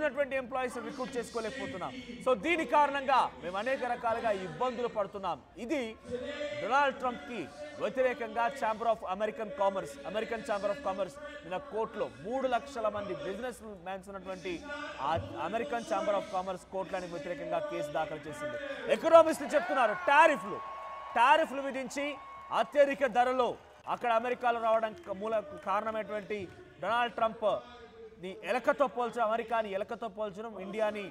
ఉన్నటువంటి employees recruit చేసుకోలేకపోతున్నాం. So దీని కారణంగా మేము అనేక రకాలుగా ఇబ్బందులు పడుతున్నాం. ఇది డొనాల్డ్ ట్రంప్కి వ్యతిరేకంగా అమెరికన్ ఛాంబర్ ఆఫ్ కామర్స్ నిన్న కోర్టులో 3 లక్షల మంది బిజినెస్ మ్యాన్స్ ఉన్నటువంటి అమెరికన్ ఛాంబర్ ఆఫ్ కామర్స్ కోర్టులకు వ్యతిరేకంగా కేసు దాఖలు చేసింది. ఎకనామిస్టులు చెప్తున్నారు టారిఫ్లు విధించి అత్యధిక ధరలో అక్కడ అమెరికాలో రావడానికి మూల కారణమైనటువంటి డొనాల్డ్ ట్రంప్ ఎలకతో పోల్చడం, అమెరికాని ఎలకతో పోల్చడం, ఇండియాని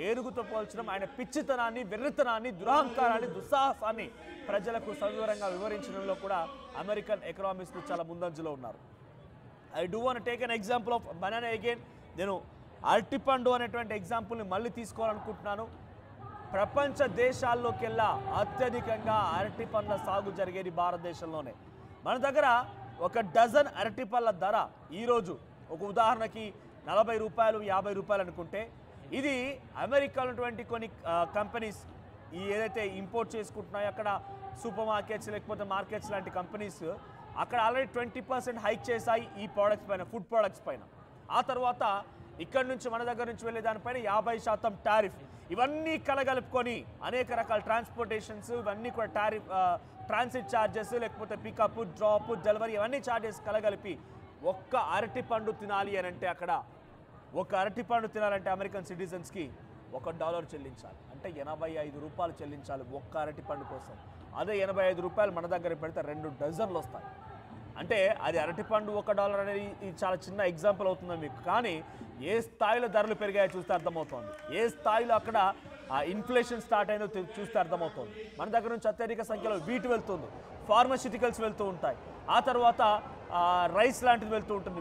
ఏనుగుతో పోల్చడం, ఆయన పిచ్చితనాన్ని, వెర్రితనాన్ని, దురహంకారాన్ని, దుస్సాహసాన్ని ప్రజలకు సవివరంగా వివరించడంలో కూడా అమెరికన్ ఎకనామిస్టులు చాలా ముందంజలో ఉన్నారు. I do want take an example of banana again. నేను అరటిపండు అనేటువంటి ఎగ్జాంపుల్ని మళ్ళీ తీసుకోవాలనుకుంటున్నాను. ప్రపంచ దేశాల్లోకెల్లా అత్యధికంగా అరటి పండ్ల సాగు జరిగేది భారతదేశంలోనే. మన దగ్గర ఒక డజన్ అరటి పళ్ళ ధర ఈరోజు ఒక ఉదాహరణకి 40 రూపాయలు 50 రూపాయలు అనుకుంటే, ఇది అమెరికాలో ఉన్నటువంటి కొన్ని కంపెనీస్ ఏదైతే ఇంపోర్ట్ చేసుకుంటున్నాయో అక్కడ సూపర్ మార్కెట్స్ లేకపోతే మార్కెట్స్ లాంటి కంపెనీస్ అక్కడ ఆల్రెడీ 20% హైక్ చేశాయి ఈ ప్రోడక్ట్స్ పైన, ఫుడ్ ప్రోడక్ట్స్ పైన. ఆ తర్వాత ఇక్కడ నుంచి మన దగ్గర నుంచి వెళ్ళే దానిపైన 50% టారిఫ్. ఇవన్నీ కలగలుపుకొని అనేక రకాల ట్రాన్స్పోర్టేషన్స్, ఇవన్నీ కూడా ట్రాన్సిట్ ఛార్జెస్, లేకపోతే పికప్, డ్రాప్, డెలివరీ, ఇవన్నీ ఛార్జెస్ కలగలిపి ఒక్క అరటి పండు తినాలి అని అంటే అక్కడ ఒక అరటి పండు తినాలంటే అమెరికన్ సిటిజన్స్కి $1 చెల్లించాలి. అంటే 85 రూపాయలు చెల్లించాలి ఒక్క అరటి పండు కోసం. అదే 85 రూపాయలు మన దగ్గర పెడితే 2 డజన్లు వస్తాయి. అంటే అది అరటిపండు $1 అనేది ఇది చాలా చిన్న ఎగ్జాంపుల్ అవుతుంది మీకు. కానీ ఏ స్థాయిలో ధరలు పెరిగాయో చూస్తే అర్థమవుతుంది, ఏ స్థాయిలో అక్కడ ఇన్ఫ్లేషన్ స్టార్ట్ అయిందో చూస్తే అర్థమవుతుంది. మన దగ్గర నుంచి అత్యధిక సంఖ్యలో వీట్ వెళ్తుంది, ఫార్మాస్యూటికల్స్ వెళ్తూ ఉంటాయి, ఆ తర్వాత రైస్ లాంటిది వెళ్తూ ఉంటుంది,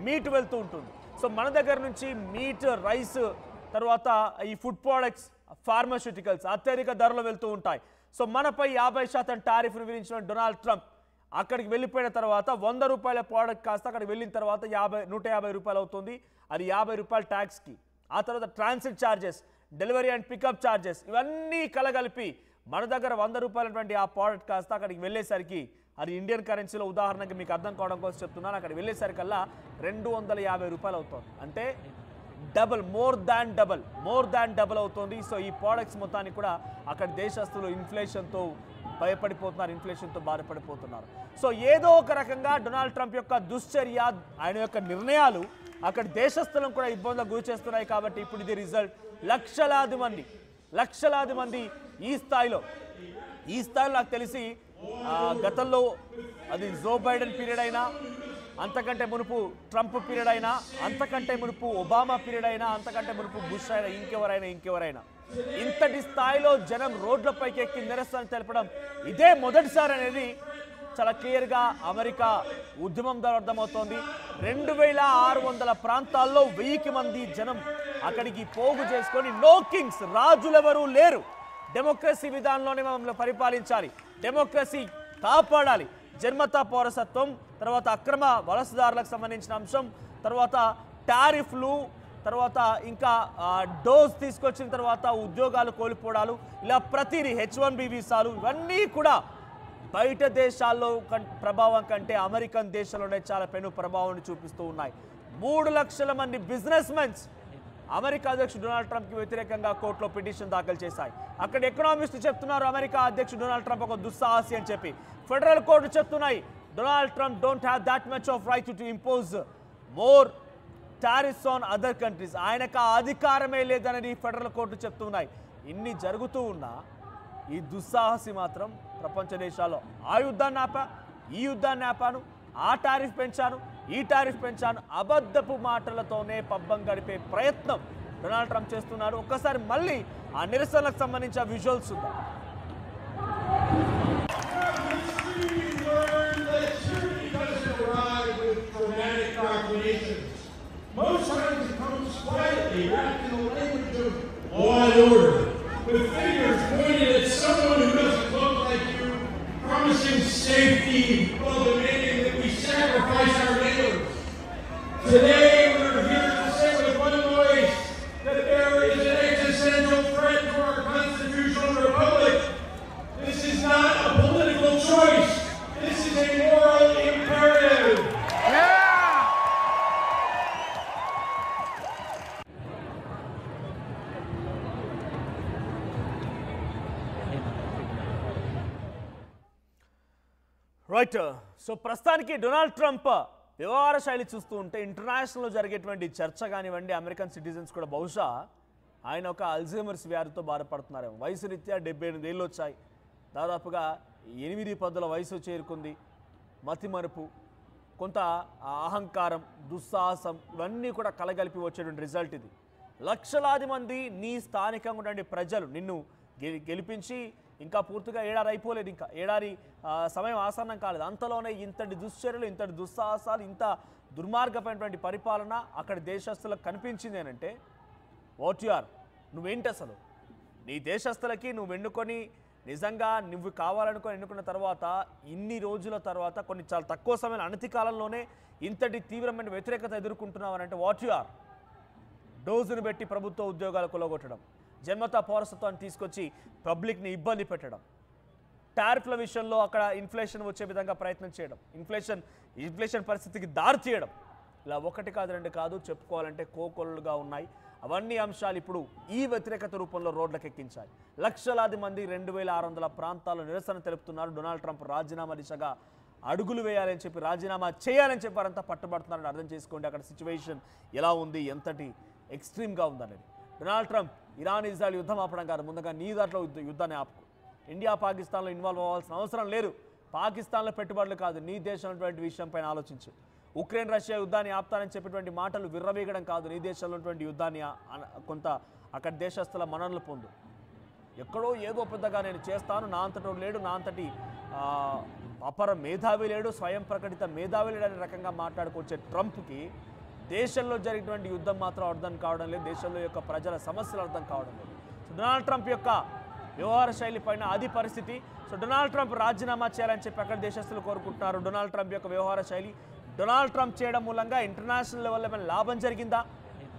మీట్ వెళ్తూ ఉంటుంది. సో మన దగ్గర నుంచి మీట్, రైస్, తర్వాత ఈ ఫుడ్ ప్రోడక్ట్స్, ఫార్మాస్యూటికల్స్ అత్యధిక ధరలు వెళ్తూ ఉంటాయి. సో మనపై 50% టారిఫ్ను విధించిన డొనాల్డ్ ట్రంప్ అక్కడికి వెళ్ళిపోయిన తర్వాత 100 రూపాయల ప్రోడక్ట్ కాస్త అక్కడికి వెళ్ళిన తర్వాత 150 రూపాయలు అవుతుంది. అది 50 రూపాయల ట్యాక్స్కి. ఆ తర్వాత transit charges, delivery and pickup charges, ఇవన్నీ కలగలిపి మన దగ్గర 100 రూపాయలటువంటి ఆ ప్రోడక్ట్ కాస్త అక్కడికి వెళ్ళేసరికి, అది ఇండియన్ కరెన్సీలో ఉదాహరణకి మీకు అర్థం కావడం కోసం చెప్తున్నాను, అక్కడికి వెళ్ళేసరికల్లా 250 రూపాయలు అవుతుంది. అంటే మోర్ దాన్ డబల్ అవుతుంది. సో ఈ ప్రోడక్ట్స్ మొత్తాన్ని కూడా అక్కడ దేశస్తులు ఇన్ఫ్లేషన్తో భయపడిపోతున్నారు, ఇన్ఫ్లేషన్తో బాధపడిపోతున్నారు. సో ఏదో ఒక రకంగా డొనాల్డ్ ట్రంప్ యొక్క దుశ్చర్య, ఆయన యొక్క నిర్ణయాలు అక్కడ దేశస్తులను కూడా ఇబ్బందులకు గురి చేస్తున్నాయి. కాబట్టి ఇప్పుడు ఇది రిజల్ట్. లక్షలాది మంది ఈ స్థాయిలో నాకు తెలిసి గతంలో అది జో బైడెన్ పీరియడ్ అయినా, అంతకంటే మునుపు ట్రంప్ పీరియడ్ అయినా, అంతకంటే మునుపు ఒబామా పీరియడ్ అయినా, అంతకంటే మునుపు బుష్ అయినా, ఇంకెవరైనా ఇంతటి స్థాయిలో జనం రోడ్లపైకి ఎక్కి నిరసన తెలపడం ఇదే మొదటిసారి అనేది చాలా క్లియర్గా అమెరికా ఉద్యమం ద్వారా అర్థమవుతోంది. 2600 ప్రాంతాల్లో 1000 మంది జనం అక్కడికి పోగు చేసుకొని, నో కింగ్స్, రాజులెవరూ లేరు, డెమోక్రసీ విధానంలోనే మమ్మల్ని పరిపాలించాలి, డెమోక్రసీ కాపాడాలి, జన్మతా పౌరసత్వం, తర్వాత అక్రమ వలసదారులకు సంబంధించిన అంశం, తర్వాత టారిఫ్లు, తర్వాత ఇంకా డోస్ తీసుకొచ్చిన తర్వాత ఉద్యోగాలు కోల్పోవడాలు, ఇలా ప్రతిదీ H1B వీసాలు, ఇవన్నీ కూడా బయట దేశాల్లో ప్రభావం కంటే అమెరికన్ దేశంలోనే చాలా పెను ప్రభావాన్ని చూపిస్తూ ఉన్నాయి. 3 లక్షల మంది బిజినెస్ మెన్స్ అమెరికా అధ్యక్షుడు డొనాల్డ్ ట్రంప్కి వ్యతిరేకంగా కోర్టులో పిటిషన్ దాఖలు చేశాయి. అక్కడ ఎకనామిస్టులు చెప్తున్నారు అమెరికా అధ్యక్షుడు డొనాల్డ్ ట్రంప్ ఒక దుస్సాహసి అని చెప్పి. ఫెడరల్ కోర్టు చెప్తున్నాయి Donald Trump don't have that much of right to impose more tariffs on other countries. ఆయనకు ఆ అధికారమే లేదనేది ఫెడరల్ కోర్టు చెప్తున్నాయి. ఇన్ని జరుగుతూ ఉన్నా ఈ దుస్సాహసి మాత్రం ప్రపంచ దేశాల్లో ఆ యుద్ధాన్ని ఈ యుద్ధాన్ని ఆపాను, ఆ టారిఫ్ పెంచాను, ఈ టారిఫ్ పెంచాను, అబద్ధపు మాటలతోనే పబ్బం గడిపే ప్రయత్నం డొనాల్డ్ ట్రంప్ చేస్తున్నాడు. ఒక్కసారి మళ్ళీ ఆ నిరసనలకు సంబంధించిన విజువల్స్ ఉందా. Most times it comes quietly, wrapped in the language of law and order, with fingers pointed at someone who doesn't look like you, promising safety while demanding that we sacrifice our neighbors. Today, we're here to say with one voice that there is an existential threat to our constitutional republic. This is not a political choice. This is a moral imperative. Right. So ప్రస్తుతానికి Donald Trump వ్యవహార శైలి చూస్తూ ఉంటే ఇంటర్నేషనల్లో జరిగేటువంటి చర్చ కానివ్వండి, American citizens కూడా బహుశా ఆయన ఒక అల్జైమర్స్ వ్యాధితో బాధపడుతున్నారేమో. వయసు రీత్యా 78 ఏళ్ళు వచ్చాయి, దాదాపుగా 8-10 వయసు చేరుకుంది. మతిమరుపు, కొంత అహంకారం, దుస్సాహసం ఇవన్నీ కూడా కలగలిపి వచ్చేటువంటి రిజల్ట్ ఇది. లక్షలాది మంది నీ స్థానికంగా ఉండే ప్రజలు నిన్ను గెలిపించి ఇంకా పూర్తిగా ఏడాది అయిపోలేదు, ఇంకా ఏడాది సమయం ఆసన్నం కాలేదు. అంతలోనే ఇంతటి దుశ్చర్యలు, ఇంతటి దుస్సాహసాలు, ఇంత దుర్మార్గమైనటువంటి పరిపాలన అక్కడ దేశస్తులకు కనిపించింది అంటే వాట్ యు ఆర్, నువ్వేంటి అసలు? నీ దేశస్తులకి నువ్వు ఎన్నుకొని నిజంగా నువ్వు కావాలనుకొని ఎన్నుకున్న తర్వాత ఇన్ని రోజుల తర్వాత కొన్ని చాలా తక్కువ సమయం అనతి కాలంలోనే ఇంతటి తీవ్రమైన వ్యతిరేకత ఎదుర్కొంటున్నావు అంటే వాట్ యు ఆర్? డోజును పెట్టి ప్రభుత్వ ఉద్యోగాలు కొలగొట్టడం, జన్మతా పౌరసత్వాన్ని తీసుకొచ్చి పబ్లిక్ని ఇబ్బంది పెట్టడం, టారిఫ్ల విషయంలో అక్కడ ఇన్ఫ్లేషన్ వచ్చే విధంగా ప్రయత్నం చేయడం, ఇన్ఫ్లేషన్ పరిస్థితికి దారి తీయడం, ఇలా ఒకటి కాదు రెండు కాదు చెప్పుకోవాలంటే కోకొల్లుగా ఉన్నాయి. అవన్నీ అంశాలు ఇప్పుడు ఈ వ్యతిరేకత రూపంలో రోడ్లకు ఎక్కించాయి. లక్షలాది మంది 2600 ప్రాంతాల్లో నిరసన తెలుపుతున్నారు. డొనాల్డ్ ట్రంప్ రాజీనామా దిశగా అడుగులు వేయాలని చెప్పి, రాజీనామా చేయాలని చెప్పి వారంతా పట్టుబడుతున్నారని అర్థం చేసుకోండి. అక్కడ సిచ్యువేషన్ ఎలా ఉంది, ఎంతటి ఎక్స్ట్రీమ్గా ఉందనేది. డొనాల్డ్ ట్రంప్ ఇరాన్ ఇజ్రాయెల్ యుద్ధం ఆపడం కాదు, ముందుగా నీ దాంట్లో యుద్ధాన్ని ఆపుకో. ఇండియా పాకిస్తాన్లో ఇన్వాల్వ్ అవ్వాల్సిన అవసరం లేదు. పాకిస్తాన్లో పెట్టుబడులు కాదు, నీ దేశంలో విషయం పైన ఆలోచించు. ఉక్రెయిన్ రష్యా యుద్ధాన్ని ఆపుతానని చెప్పేటువంటి మాటలు విర్రవీగడం కాదు, నీ దేశంలో ఉన్నటువంటి యుద్ధాన్ని కొంత అక్కడ దేశస్తుల మన్ననలు పొందు. ఎక్కడో ఏదో పెద్దగా నేను చేస్తాను, నా అంతటో లేడు, నా అంతటి అపర మేధావి లేడు, స్వయం ప్రకటిత మేధావి లేడు అనే రకంగా మాట్లాడుకొచ్చే ట్రంప్కి దేశంలో జరిగినటువంటి యుద్ధం మాత్రం అర్థం కావడం లేదు, దేశంలో యొక్క ప్రజల సమస్యలు అర్థం కావడం లేదు. సో డొనాల్డ్ ట్రంప్ యొక్క వ్యవహార శైలి పైన అది పరిస్థితి. సో డొనాల్డ్ ట్రంప్ రాజీనామా చేయాలని చెప్పి అక్కడ దేశస్తులు కోరుకుంటున్నారు. డొనాల్డ్ ట్రంప్ యొక్క వ్యవహార శైలి, డొనాల్డ్ ట్రంప్ చేయడం మూలంగా ఇంటర్నేషనల్ లెవెల్లో ఏమైనా లాభం జరిగిందా?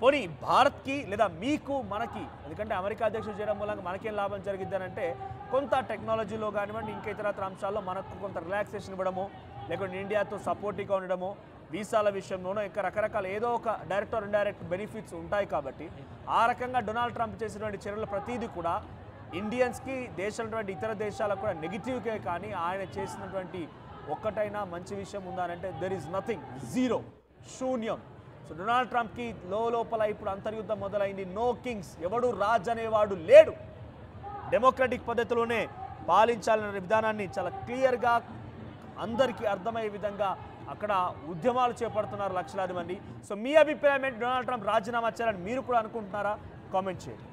పోనీ భారత్కి లేదా మీకు మనకి, ఎందుకంటే అమెరికా అధ్యక్షుడు చేయడం మూలంగా మనకేం లాభం జరిగిద్ది అని అంటే కొంత టెక్నాలజీలో కానివ్వండి, ఇంకా ఇతరత్ర అంశాల్లో మనకు కొంత రిలాక్సేషన్ ఇవ్వడమో, లేకుంటే ఇండియాతో సపోర్టివ్గా ఉండడమో, వీసాల విషయంలోనో ఇంకా రకరకాల ఏదో ఒక డైరెక్ట్ ఆర్ ఇండైరెక్ట్ బెనిఫిట్స్ ఉంటాయి. కాబట్టి ఆ రకంగా డొనాల్డ్ ట్రంప్ చేసినటువంటి చర్యల ప్రతీది కూడా ఇండియన్స్కి, దేశంలో ఇతర దేశాలకు కూడా నెగిటివ్కే, కానీ ఆయన చేసినటువంటి ఒక్కటైనా మంచి విషయం ఉందానంటే దెర్ ఈజ్ నథింగ్, జీరో, శూన్యం. సో డొనాల్డ్ ట్రంప్కి లోపల ఇప్పుడు అంతర్యుద్ధం మొదలైంది. నో కింగ్స్, ఎవడు రాజ్ అనేవాడు లేడు. డెమోక్రటిక్ పద్ధతిలోనే పాలించాలనే విధానాన్ని చాలా క్లియర్గా అందరికీ అర్థమయ్యే విధంగా అక్కడ ఉద్యమాలు చేపడుతున్నారు లక్షలాది మంది. సో మీ అభిప్రాయం ఏంటి? డొనాల్డ్ ట్రంప్ రాజీనామా చేయాలని మీరు కూడా అనుకుంటున్నారా? కామెంట్ చేయండి.